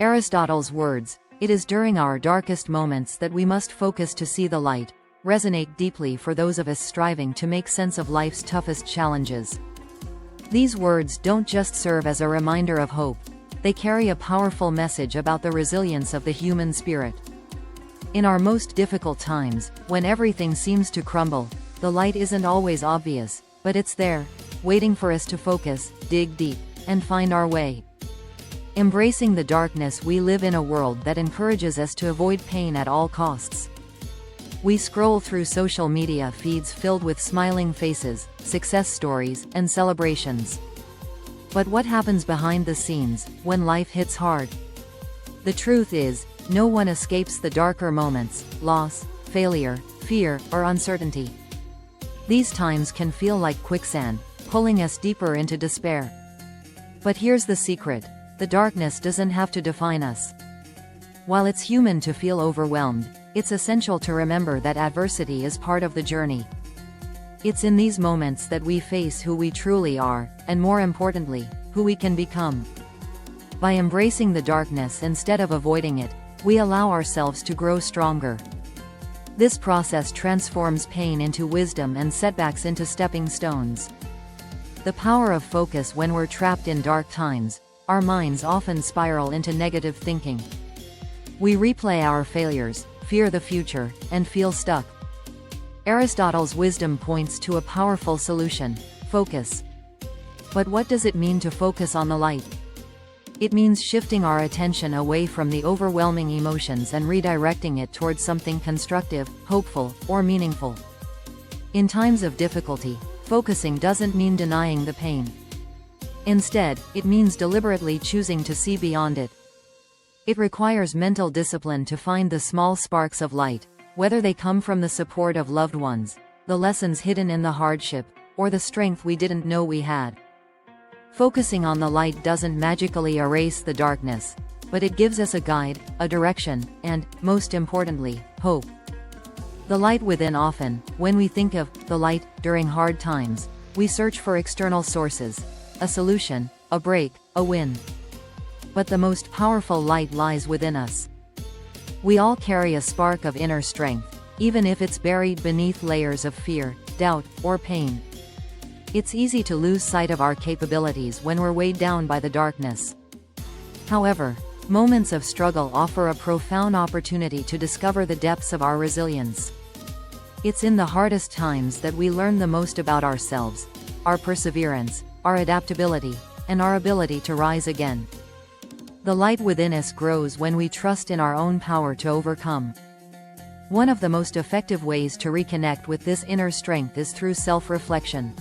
Aristotle's words, "It is during our darkest moments that we must focus to see the light," resonate deeply for those of us striving to make sense of life's toughest challenges. These words don't just serve as a reminder of hope, they carry a powerful message about the resilience of the human spirit. In our most difficult times, when everything seems to crumble, the light isn't always obvious, but it's there, waiting for us to focus, dig deep, and find our way. Embracing the darkness, we live in a world that encourages us to avoid pain at all costs. We scroll through social media feeds filled with smiling faces, success stories, and celebrations. But what happens behind the scenes, when life hits hard? The truth is, no one escapes the darker moments: loss, failure, fear, or uncertainty. These times can feel like quicksand, pulling us deeper into despair. But here's the secret: the darkness doesn't have to define us. While it's human to feel overwhelmed, it's essential to remember that adversity is part of the journey. It's in these moments that we face who we truly are, and more importantly, who we can become. By embracing the darkness instead of avoiding it, we allow ourselves to grow stronger. This process transforms pain into wisdom and setbacks into stepping stones. The power of focus: when we're trapped in dark times, our minds often spiral into negative thinking. We replay our failures, fear the future, and feel stuck. Aristotle's wisdom points to a powerful solution: focus. But what does it mean to focus on the light? It means shifting our attention away from the overwhelming emotions and redirecting it towards something constructive, hopeful, or meaningful. In times of difficulty, focusing doesn't mean denying the pain. Instead, it means deliberately choosing to see beyond it. It requires mental discipline to find the small sparks of light, whether they come from the support of loved ones, the lessons hidden in the hardship, or the strength we didn't know we had. Focusing on the light doesn't magically erase the darkness, but it gives us a guide, a direction, and, most importantly, hope. The light within. Often, when we think of the light during hard times, we search for external sources: a solution, a break, a win. But the most powerful light lies within us. We all carry a spark of inner strength, even if it's buried beneath layers of fear, doubt, or pain. It's easy to lose sight of our capabilities when we're weighed down by the darkness. However, moments of struggle offer a profound opportunity to discover the depths of our resilience. It's in the hardest times that we learn the most about ourselves, our perseverance, our adaptability, and our ability to rise again. The light within us grows when we trust in our own power to overcome. One of the most effective ways to reconnect with this inner strength is through self-reflection.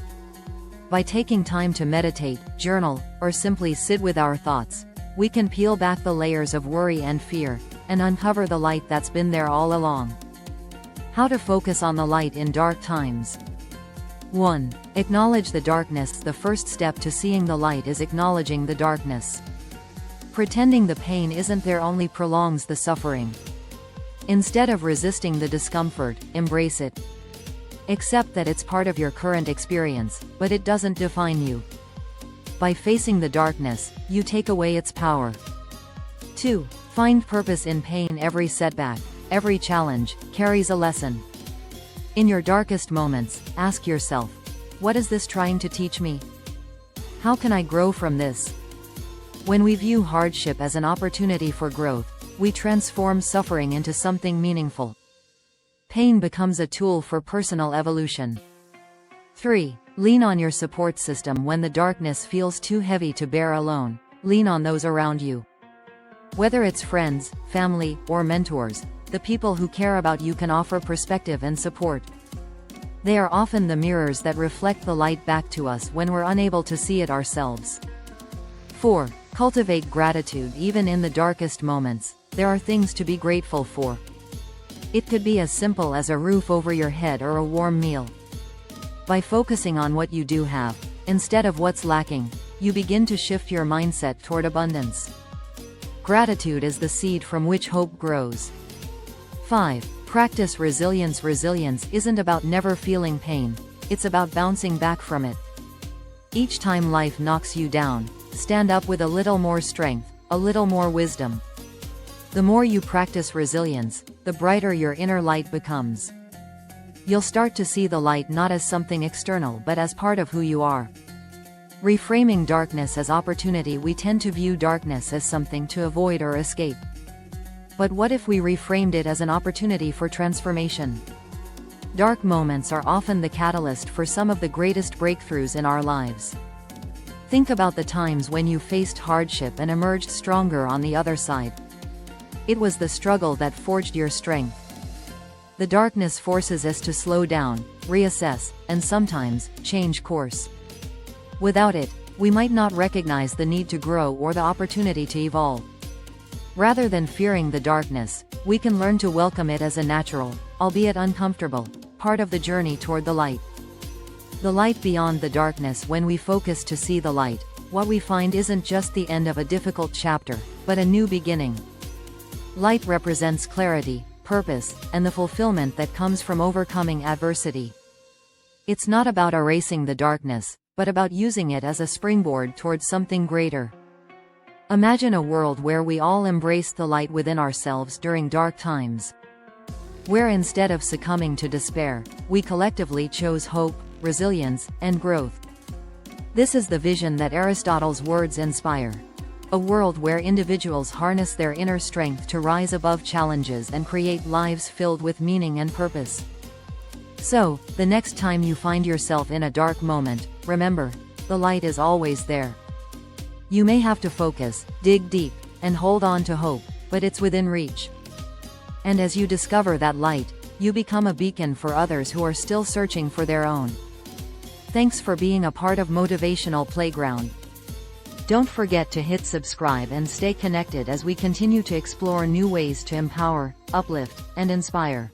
By taking time to meditate, journal, or simply sit with our thoughts, we can peel back the layers of worry and fear, and uncover the light that's been there all along. How to focus on the light in dark times. 1. Acknowledge the darkness. The first step to seeing the light is acknowledging the darkness. Pretending the pain isn't there only prolongs the suffering. Instead of resisting the discomfort, embrace it. Accept that it's part of your current experience, but it doesn't define you. By facing the darkness, you take away its power. 2. Find purpose in pain. Every setback, every challenge, carries a lesson. In your darkest moments, ask yourself, what is this trying to teach me? How can I grow from this? When we view hardship as an opportunity for growth, we transform suffering into something meaningful. Pain becomes a tool for personal evolution. 3. Lean on your support system. When the darkness feels too heavy to bear alone, lean on those around you. Whether it's friends, family, or mentors, the people who care about you can offer perspective and support. They are often the mirrors that reflect the light back to us when we're unable to see it ourselves. 4. Cultivate gratitude. Even in the darkest moments, there are things to be grateful for. It could be as simple as a roof over your head or a warm meal. By focusing on what you do have, instead of what's lacking, you begin to shift your mindset toward abundance. Gratitude is the seed from which hope grows. 5. Practice resilience. Resilience isn't about never feeling pain, it's about bouncing back from it. Each time life knocks you down, stand up with a little more strength, a little more wisdom, The more you practice resilience, the brighter your inner light becomes. You'll start to see the light not as something external but as part of who you are. Reframing darkness as opportunity. We tend to view darkness as something to avoid or escape. But what if we reframed it as an opportunity for transformation? Dark moments are often the catalyst for some of the greatest breakthroughs in our lives. Think about the times when you faced hardship and emerged stronger on the other side. It was the struggle that forged your strength. The darkness forces us to slow down, reassess, and sometimes, change course. Without it, we might not recognize the need to grow or the opportunity to evolve. Rather than fearing the darkness, we can learn to welcome it as a natural, albeit uncomfortable, part of the journey toward the light. The light beyond the darkness. When we focus to see the light, what we find isn't just the end of a difficult chapter, but a new beginning. Light represents clarity, purpose, and the fulfillment that comes from overcoming adversity. It's not about erasing the darkness, but about using it as a springboard towards something greater. Imagine a world where we all embraced the light within ourselves during dark times. Where instead of succumbing to despair, we collectively chose hope, resilience, and growth. This is the vision that Aristotle's words inspire. A world where individuals harness their inner strength to rise above challenges and create lives filled with meaning and purpose. So, the next time you find yourself in a dark moment, remember, the light is always there. You may have to focus, dig deep, and hold on to hope, but it's within reach. And as you discover that light, you become a beacon for others who are still searching for their own. Thanks for being a part of Motivational Playground. Don't forget to hit subscribe and stay connected as we continue to explore new ways to empower, uplift, and inspire.